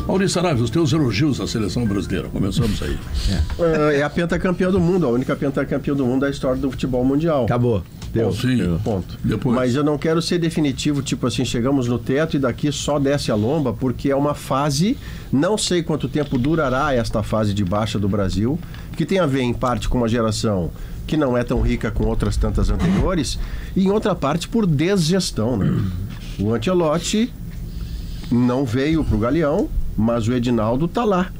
Maurício Saraiva, os teus elogios à seleção brasileira. Começamos aí. É a pentacampeã do mundo, a única pentacampeã do mundo da história do futebol mundial. Acabou. Deu, Sim. ponto. Depois. Mas eu não quero ser definitivo, tipo assim, chegamos no teto e daqui só desce a lomba, porque é uma fase, não sei quanto tempo durará esta fase de baixa do Brasil, que tem a ver em parte com uma geração que não é tão rica com outras tantas anteriores, e em outra parte por desgestão, né? O Ancelotti não veio pro Galeão, mas o Edinaldo tá lá,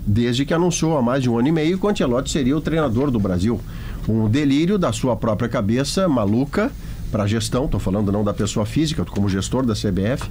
desde que anunciou há mais de 1 ano e meio que o Ancelotti seria o treinador do Brasil. Um delírio da sua própria cabeça maluca para a gestão, estou falando não da pessoa física, como gestor da CBF.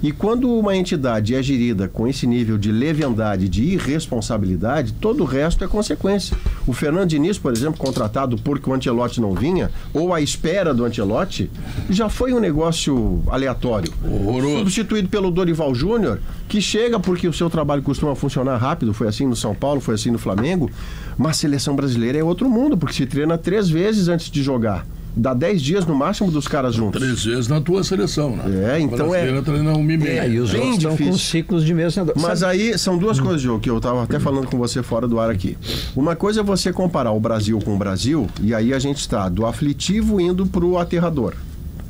E quando uma entidade é gerida com esse nível de leviandade, de irresponsabilidade, todo o resto é consequência. O Fernando Diniz, por exemplo, contratado porque o Ancelotti não vinha, ou à espera do Ancelotti, já foi um negócio aleatório. Horroroso. Substituído pelo Dorival Júnior, que chega porque o seu trabalho costuma funcionar rápido, foi assim no São Paulo, foi assim no Flamengo, mas a seleção brasileira é outro mundo, porque se treina 3 vezes antes de jogar. Dá 10 dias no máximo dos caras juntos. 3 vezes na tua seleção, né? Então treina 1 e meio. E os bem outros estão difícil. com ciclos de mês. Mas aí são duas coisas, Diogo, que eu estava até falando com você fora do ar aqui. Uma coisa é você comparar o Brasil com o Brasil, e aí a gente está do aflitivo indo para o aterrador.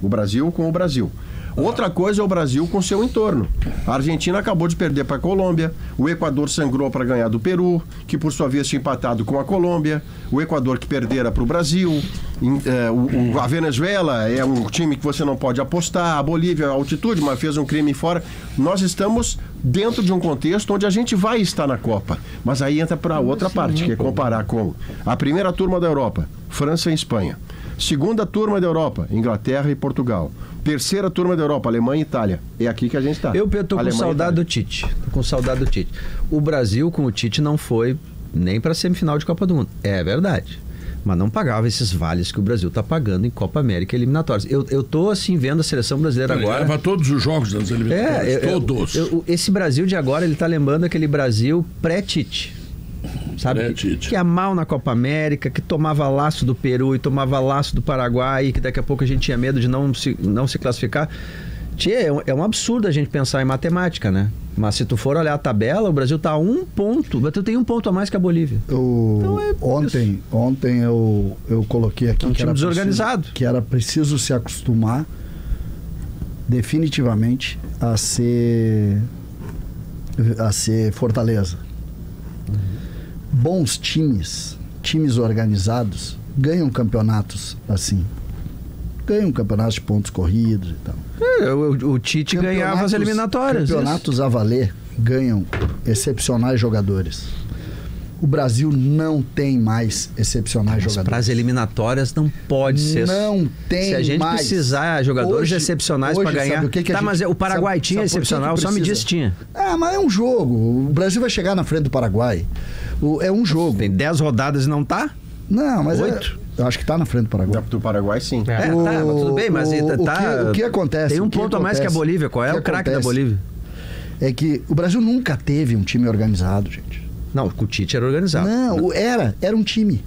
O Brasil com o Brasil. Outra coisa é o Brasil com seu entorno. A Argentina acabou de perder para a Colômbia, o Equador sangrou para ganhar do Peru, que por sua vez tinha empatado com a Colômbia, o Equador que perdera para o Brasil, a Venezuela é um time que você não pode apostar, a Bolívia, a altitude, mas fez um crime fora. Nós estamos dentro de um contexto onde a gente vai estar na Copa, mas aí entra para outra parte, que é comparar com a primeira turma da Europa, França e Espanha. Segunda turma da Europa, Inglaterra e Portugal. Terceira turma da Europa, Alemanha e Itália. É aqui que a gente está. Eu tô com saudade do Tite. O Brasil com o Tite não foi nem para semifinal de Copa do Mundo. É verdade. Mas não pagava esses vales que o Brasil está pagando em Copa América eliminatórias. Eu tô assim vendo a seleção brasileira agora. Leva todos os jogos das eliminatórias. Todos. Esse Brasil de agora, ele tá lembrando aquele Brasil pré-Tite. Sabe? Que ia mal na Copa América, que tomava laço do Peru e tomava laço do Paraguai, e que daqui a pouco a gente tinha medo de não se classificar. É um absurdo a gente pensar em matemática, né? Mas se tu for olhar a tabela, o Brasil tá a 1 ponto. O Brasil tem 1 ponto a mais que a Bolívia. Ontem eu coloquei aqui um time desorganizado. Que era preciso se acostumar definitivamente a ser Fortaleza. Bons times organizados, ganham campeonatos assim. Ganham campeonatos de pontos corridos e tal. O Tite ganhava as eliminatórias. Campeonatos a valer ganham excepcionais jogadores. O Brasil não tem mais excepcionais jogadores. Para as eliminatórias não pode ser. Não tem mais. Se a gente precisar de jogadores excepcionais para ganhar. Mas o Paraguai tinha excepcional, só me disse que tinha. Mas é um jogo. O Brasil vai chegar na frente do Paraguai. É um jogo. Tem 10 rodadas e não tá? Não, mas 8. Eu acho que tá na frente do Paraguai. Do Paraguai, sim. Mas tudo bem, mas o que acontece? Tem 1 ponto a mais que a Bolívia. Qual é o craque da Bolívia? É que o Brasil nunca teve um time organizado, gente. Não, o Tite era organizado. Não, era um time.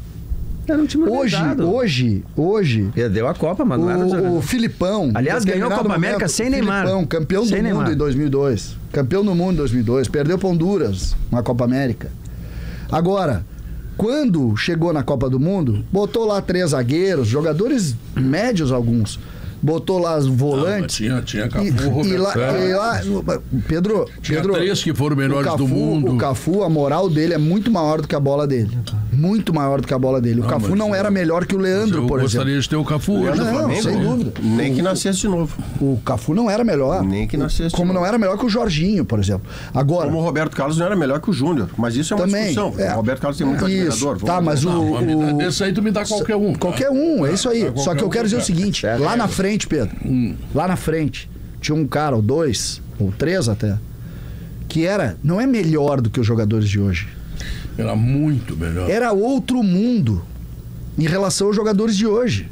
Era um time organizado. Hoje... Deu a Copa, mas não era desorganizado. O Filipão... Aliás, ganhou a Copa América sem Neymar. Filipão, campeão do mundo em 2002. Campeão do mundo em 2002. Perdeu para Honduras na Copa América. Agora, quando chegou na Copa do Mundo, botou lá 3 zagueiros, jogadores médios alguns. Botou lá os volantes. Tinha Cafu, Roberto. Pedro, 3 que foram melhores do mundo. O Cafu, a moral dele é muito maior do que a bola dele. Muito maior do que a bola dele. O Cafu não era melhor que o Leandro, por exemplo. Eu gostaria de ter o Cafu. Não, sem dúvida. Nem que nascesse de novo. O Cafu não era melhor. Nem que nascesse como não era melhor que o Jorginho, por exemplo. Agora, como o Roberto Carlos não era melhor que o Júnior. Mas isso é uma discussão. O Roberto Carlos tem muito admirador. Tá, mas esse aí tu me dá qualquer um. Qualquer um, é isso aí. Só que eu quero dizer o seguinte. Lá na frente, Pedro, lá na frente, tinha um cara, ou 2, ou 3 até, que não é melhor do que os jogadores de hoje. Era muito melhor. Era outro mundo em relação aos jogadores de hoje.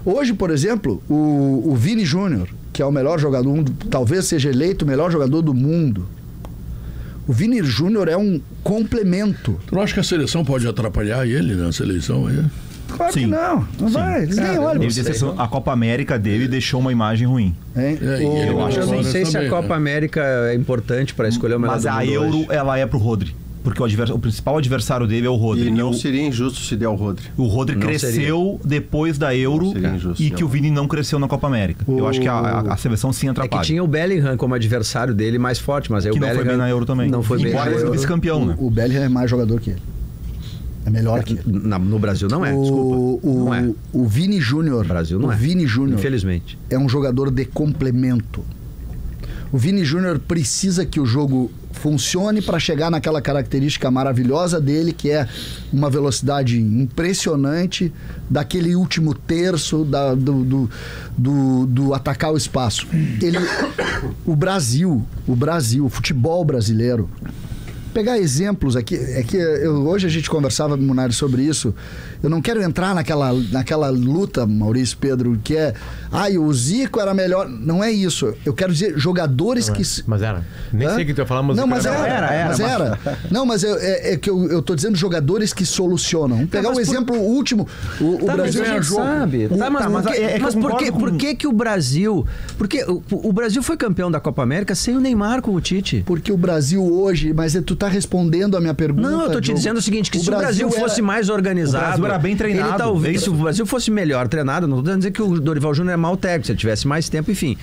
Hoje, por exemplo, o Vini Júnior, que é o melhor jogador do mundo, talvez seja eleito o melhor jogador do mundo. O Vini Júnior é um complemento. Tu não acha que a seleção pode atrapalhar ele nessa eleição aí? Claro que não vai. Eles nem olham. A Copa América dele deixou uma imagem ruim. Eu não sei se a Copa América é importante para escolher o melhor do mundo. Mas a Euro, ela é pro Rodri. Porque o principal adversário dele é o Rodri. E não seria injusto se der o Rodri. O Rodri cresceu depois da Euro e que o Vini não cresceu na Copa América. Eu acho que a seleção sim atrapalha. É que tinha o Bellingham como adversário dele mais forte, mas aí que o não Bellingham foi bem na Euro também. Não foi bem na Euro. Vice-campeão, né? O Bellingham é mais jogador que ele. É melhor que ele. No Brasil não é, desculpa. Não é. O Vini Júnior. Brasil não é. O Vini Júnior. Infelizmente. É um jogador de complemento. O Vini Júnior precisa que o jogo funcione para chegar naquela característica maravilhosa dele, que é uma velocidade impressionante, daquele último terço do atacar o espaço. O futebol brasileiro, pegar exemplos aqui, hoje a gente conversava, Munari, sobre isso. Eu não quero entrar naquela luta, Maurício, Pedro, que é o Zico era melhor. Não é isso. Eu quero dizer jogadores que... Mas era. Nem sei o que tu ia falar, mas... Não, mas era. Não, mas é que eu tô dizendo jogadores que solucionam. Vamos pegar o exemplo último. O Brasil já sabe. Mas por que o Brasil... Porque o Brasil foi campeão da Copa América sem o Neymar com o Tite. Porque o Brasil hoje... Mas tu tá respondendo a minha pergunta. Não, eu tô te dizendo o seguinte, que se o Brasil fosse mais organizado... bem treinado. Talvez, se o Brasil fosse melhor treinado, não estou dizendo que o Dorival Júnior é mau técnico, se ele tivesse mais tempo, enfim,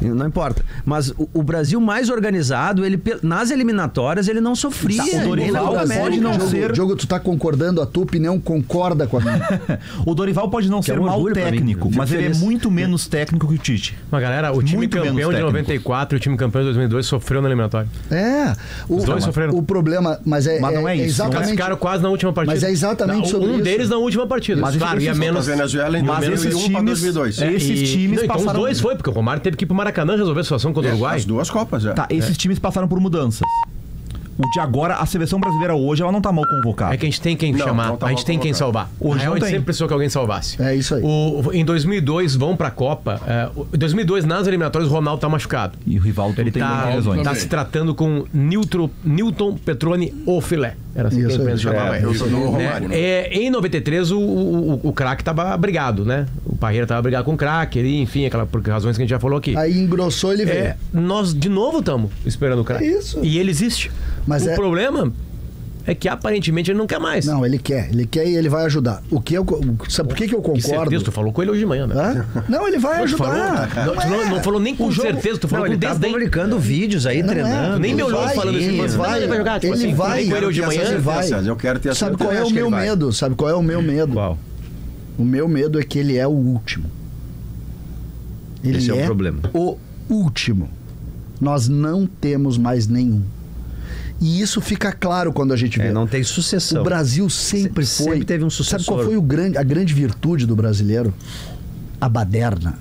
não importa. Mas o Brasil mais organizado, ele nas eliminatórias, ele não sofria. O Dorival pode não ser... Diogo, tu tá concordando, a tua opinião concorda com a minha. O Dorival pode não ser mau técnico, mas ele é muito menos técnico que o Tite. Mas galera, o time campeão de 94 e o time campeão de 2002 sofreu na eliminatória. Os dois sofreram. O problema, mas não é isso. Exatamente. Eles ficaram quase na última partida. Mas é exatamente sobre isso. Um deles na última partida. Mas claro, ia menos Venezuela em 2001 para 2002. Esses times então passaram... os dois foi, porque o Romário teve que ir pro Maracanã resolver a situação contra o Uruguai. As duas Copas, Tá, esses times passaram por mudanças. O de agora, a seleção brasileira hoje, ela não tá mal convocada. É que a gente tem quem chamar, a gente tem quem salvar. Hoje a gente sempre precisou que alguém salvasse. É isso aí. Em 2002, vão pra Copa. Em 2002, nas eliminatórias, o Ronaldo tá machucado. E o Rivaldo ele tá se tratando com Newton Petroni ou Filé. Era assim que ele chamava ele. Em 93, o craque tava brigado, né? O Parreira tava brigado com o craque, enfim, por razões que a gente já falou aqui. Aí engrossou, ele veio. Nós, de novo, estamos esperando o craque. Isso. E ele existe. Mas o problema é que aparentemente ele não quer mais. Não, ele quer e ele vai ajudar. Sabe por que eu concordo? Certeza, tu falou com ele hoje de manhã, né? Não, ele vai ajudar. Não falou nem com certeza, tu falou com desdém. Ele tá publicando vídeos aí, treinando. Nem me olhou falando isso. Ele vai jogar. Ele vai. Com ele hoje de manhã. Eu quero ter Sabe qual é o meu medo? Sabe qual é o meu medo? Qual? O meu medo é que ele é o último. Esse é o problema. O último. Nós não temos mais nenhum. E isso fica claro quando a gente vê. Não tem sucessão. O Brasil sempre teve um sucessor. Sabe qual foi a grande virtude do brasileiro? A baderna.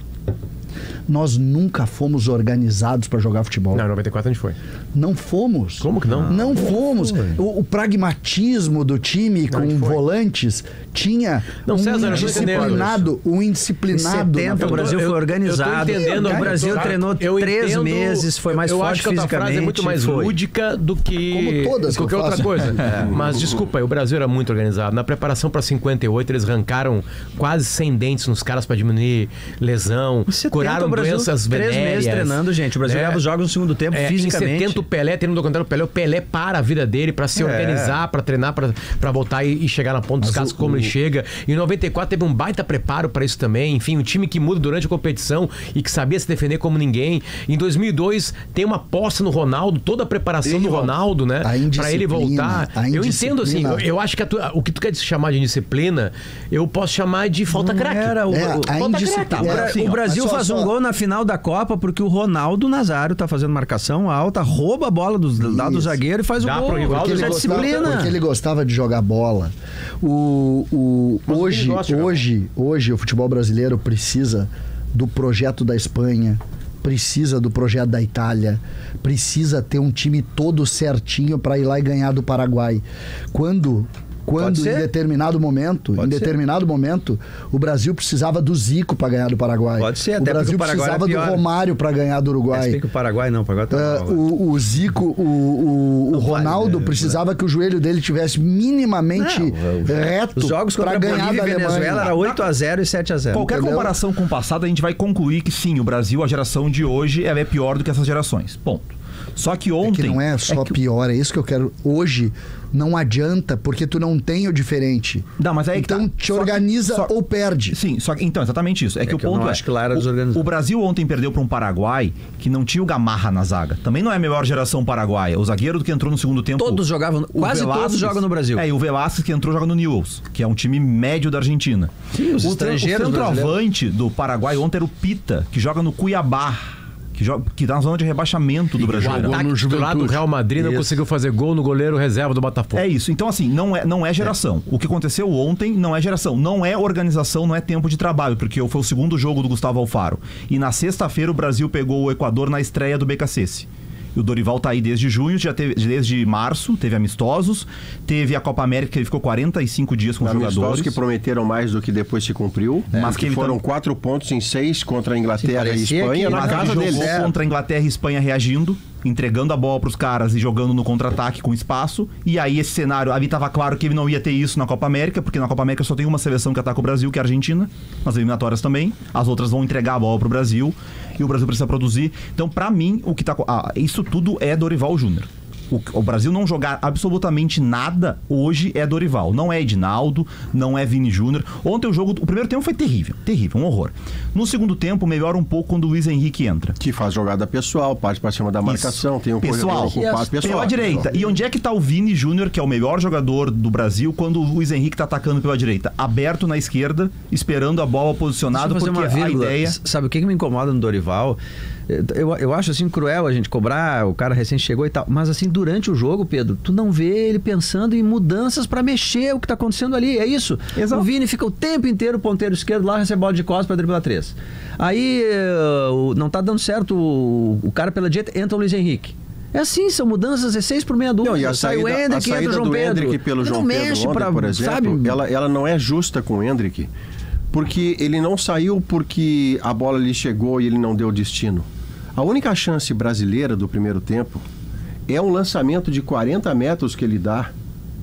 Nós nunca fomos organizados para jogar futebol. Não, em 94 a gente foi. Não fomos. Como que não? Não fomos. O pragmatismo do time com volantes tinha um indisciplinado. Em 70 o Brasil foi organizado. Eu tô entendendo. O Brasil treinou 3 meses, foi mais forte fisicamente. Eu acho que a frase é muito mais lúdica do que qualquer outra coisa. Mas desculpa, o Brasil era muito organizado. Na preparação para 58 eles arrancaram quase 100 dentes nos caras para diminuir lesão, curaram doenças venéreas. 3 meses treinando, gente. O Brasil ganhava os jogos no segundo tempo, fisicamente. Em 70 o Pelé, tem no documentário o Pelé para a vida dele, para se organizar, para treinar, para voltar e chegar na ponta dos cascos como ele chega. E em 94 teve um baita preparo para isso também. Enfim, um time que muda durante a competição e que sabia se defender como ninguém. Em 2002 tem uma aposta no Ronaldo, toda a preparação do Ronaldo, né? Para ele voltar. Eu entendo assim, eu acho que o que tu quer chamar de indisciplina, eu posso chamar de falta craque. O Brasil faz um gol na final da Copa porque o Ronaldo Nazário tá fazendo marcação alta, rouba a bola do zagueiro e faz o gol. Porque ele gostava de jogar bola. Hoje o futebol brasileiro precisa do projeto da Espanha, precisa do projeto da Itália, precisa ter um time todo certinho para ir lá e ganhar do Paraguai. Quando quando em determinado momento, o Brasil precisava do Zico para ganhar do Paraguai. Pode ser, o até Brasil porque o Paraguai precisava do Romário para ganhar do Uruguai. É, que o Paraguai não, o Paraguai tá o Zico, o Ronaldo precisava que o joelho dele tivesse minimamente reto. Os jogos contra ganhar Bolívia da e Venezuela era 8-0 e 7-0. Qualquer comparação com o passado, a gente vai concluir que sim, o Brasil, a geração de hoje, ela é pior do que essas gerações. Ponto. Só que ontem... que não é só pior, é isso que eu quero. Hoje não adianta, porque tu não tem o diferente. Não, mas aí então te organiza ou perde. Sim, então, exatamente isso. É que o ponto eu não acho que lá era desorganizado. O Brasil ontem perdeu para um Paraguai que não tinha o Gamarra na zaga. Também não é a melhor geração paraguaia. O zagueiro que entrou no segundo tempo... Todos jogavam, quase todos jogam no Brasil. E o Velasquez que entrou joga no Newell's, que é um time médio da Argentina. Sim, os estrangeiros. O centroavante do Paraguai ontem era o Pita, que joga no Cuiabá. Que tá na zona de rebaixamento do Brasil. Do lado do Real Madrid não conseguiu fazer gol no goleiro reserva do Botafogo. É isso. Então, assim, não é geração. O que aconteceu ontem não é geração. Não é organização, não é tempo de trabalho, porque foi o segundo jogo do Gustavo Alfaro. E na sexta-feira o Brasil pegou o Equador na estreia do BKSS. E o Dorival tá aí desde junho, desde março, teve amistosos, teve a Copa América, que ele ficou 45 dias com os jogadores. Amistosos que prometeram mais do que depois se cumpriu, mas que foram 4 pontos em 6 contra a Inglaterra e Espanha na casa deles. Jogou contra a Inglaterra e Espanha reagindo, entregando a bola pros caras e jogando no contra-ataque com espaço. E aí esse cenário, ali tava claro que ele não ia ter isso na Copa América, porque na Copa América só tem uma seleção que ataca o Brasil, que é a Argentina, nas eliminatórias também. As outras vão entregar a bola pro Brasil e o Brasil precisa produzir. Então, pra mim, o que tá... isso tudo é Dorival Júnior. O Brasil não jogar absolutamente nada hoje é Dorival. Não é Edinaldo, não é Vini Júnior. Ontem o primeiro tempo foi terrível, um horror. No segundo tempo, melhora um pouco quando o Luiz Henrique entra. Que faz jogada pessoal, parte pra cima da marcação, tem um corredor ocupado pessoal. Pela direita. E onde é que tá o Vini Júnior, que é o melhor jogador do Brasil, quando o Luiz Henrique tá atacando pela direita? Aberto na esquerda, esperando a bola posicionada, porque a ideia... Sabe o que me incomoda no Dorival? Eu acho assim cruel a gente cobrar, o cara recém chegou e tal, mas assim, durante o jogo, Pedro, tu não vê ele pensando em mudanças pra mexer o que tá acontecendo ali, é isso. Exato. O Vini fica o tempo inteiro ponteiro esquerdo lá, recebe bola de costas pra driblar 3. Aí não tá dando certo o cara pela direita, entra o Luiz Henrique. É assim, são mudanças, é 6 por meia dúzia. Não, e sai o Endrick, entra o João Pedro. Endrick pelo João Pedro ontem, por exemplo, sabe? Ela não é justa com o Endrick, porque ele não saiu porque a bola lhe chegou e ele não deu destino. A única chance brasileira do primeiro tempo é um lançamento de 40 metros que ele dá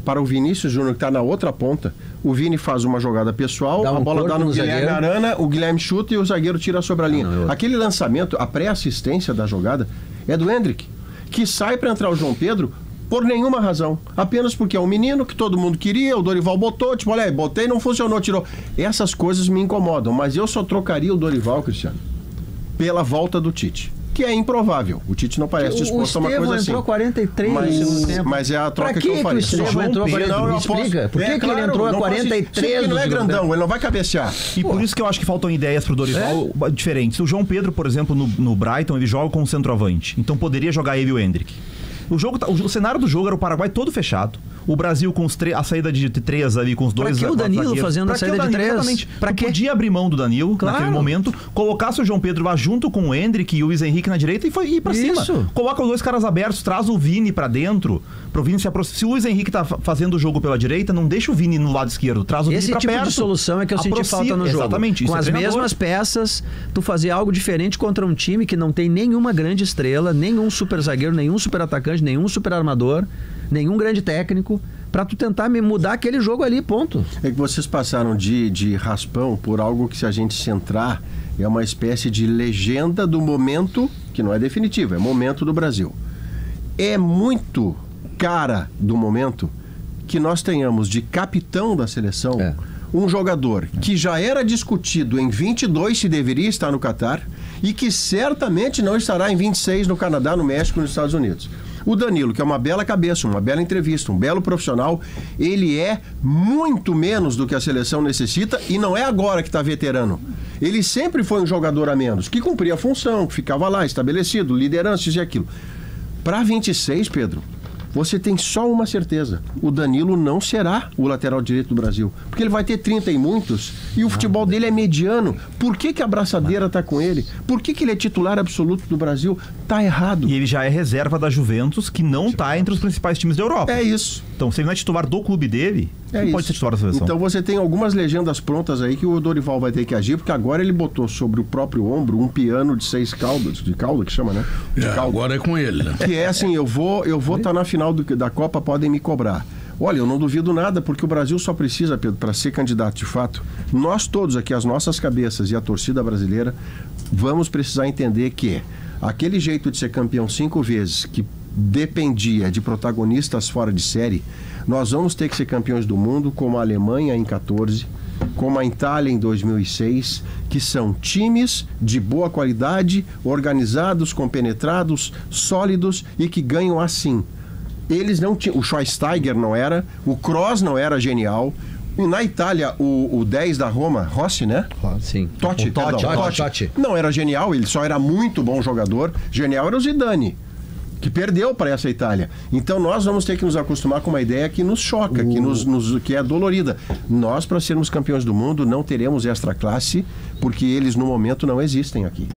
para o Vinícius Júnior, que está na outra ponta. O Vini faz uma jogada pessoal, a bola dá no Guilherme Arana, o Guilherme chuta e o zagueiro tira sobre a linha. Aquele lançamento, a pré-assistência da jogada é do Endrick, que sai para entrar o João Pedro por nenhuma razão. Apenas porque é um menino que todo mundo queria, o Dorival botou, tipo, olha aí, botei, não funcionou, tirou. Essas coisas me incomodam, mas eu só trocaria o Dorival, Cristiano, pela volta do Tite. Que é improvável. O Tite não parece disposto a uma coisa assim. O entrou 43 no tempo. Mas é a troca que eu faria. O Estevão entrou 43? Me explica. Por que ele entrou a 43? Ele não é grandão, ele não vai cabecear. E por isso que eu acho que faltam ideias pro Dorival diferentes. O João Pedro, por exemplo, no Brighton, ele joga com um centroavante. Então poderia jogar ele e o Endrick. O cenário do jogo era o Paraguai todo fechado. O Brasil com a saída de 3 ali, com os dois... Pra que o Danilo fazendo a saída de 3? Exatamente. Pra que podia abrir mão do Danilo naquele momento, colocasse o João Pedro lá junto com o Endrick e o Luiz Henrique na direita e ir pra cima. Coloca os dois caras abertos, traz o Vini pra dentro, pro Vini se aproximar. Se o Luiz Henrique tá fazendo o jogo pela direita, não deixa o Vini no lado esquerdo, traz o Vini pra perto. Esse tipo de solução é que eu senti falta no jogo. Exatamente. Com as mesmas peças, tu fazer algo diferente contra um time que não tem nenhuma grande estrela, nenhum super zagueiro, nenhum super atacante, nenhum super armador, nenhum grande técnico, pra tu tentar mudar aquele jogo ali, ponto. É que vocês passaram de raspão por algo que, se a gente centrar, é uma espécie de legenda do momento, que não é definitivo, é momento do Brasil. É muito cara do momento que nós tenhamos de capitão da seleção um jogador que já era discutido em 22 se deveria estar no Catar e que certamente não estará em 26 no Canadá, no México e nos Estados Unidos. O Danilo, que é uma bela cabeça, uma bela entrevista, um belo profissional, ele é muito menos do que a seleção necessita e não é agora que está veterano. Ele sempre foi um jogador a menos, que cumpria a função, que ficava lá, estabelecido, liderança, isso e aquilo. Para 26, Pedro, você tem só uma certeza: o Danilo não será o lateral direito do Brasil, porque ele vai ter 30 e muitos e o futebol dele é mediano. Por que a abraçadeira tá com ele? Por que ele é titular absoluto do Brasil? Tá errado. E ele já é reserva da Juventus, que não tá entre os principais times da Europa. É isso. Então, se ele não é titular do clube dele, não pode ser titular da seleção. Então você tem algumas legendas prontas aí que o Dorival vai ter que agir, porque agora ele botou sobre o próprio ombro um piano de 6 caudas, de cauda que chama, né? Agora é com ele, né? Que é assim, eu vou estar na final da Copa, podem me cobrar. Olha, eu não duvido nada, porque o Brasil só precisa, Pedro, para ser candidato de fato, nós todos aqui, as nossas cabeças e a torcida brasileira, vamos precisar entender que aquele jeito de ser campeão 5 vezes, que dependia de protagonistas fora de série, nós vamos ter que ser campeões do mundo, como a Alemanha em 14, como a Itália em 2006, que são times de boa qualidade, organizados, compenetrados, sólidos e que ganham assim. Eles não tinham, o Schweinsteiger não era, o Kroos não era genial. E na Itália, o 10 da Roma, Rossi, né? Sim. Totti. Não era genial, ele só era muito bom jogador. Genial era o Zidane, que perdeu para essa Itália. Então nós vamos ter que nos acostumar com uma ideia que nos choca, que é dolorida. Nós, para sermos campeões do mundo, não teremos extra classe, porque eles no momento não existem aqui.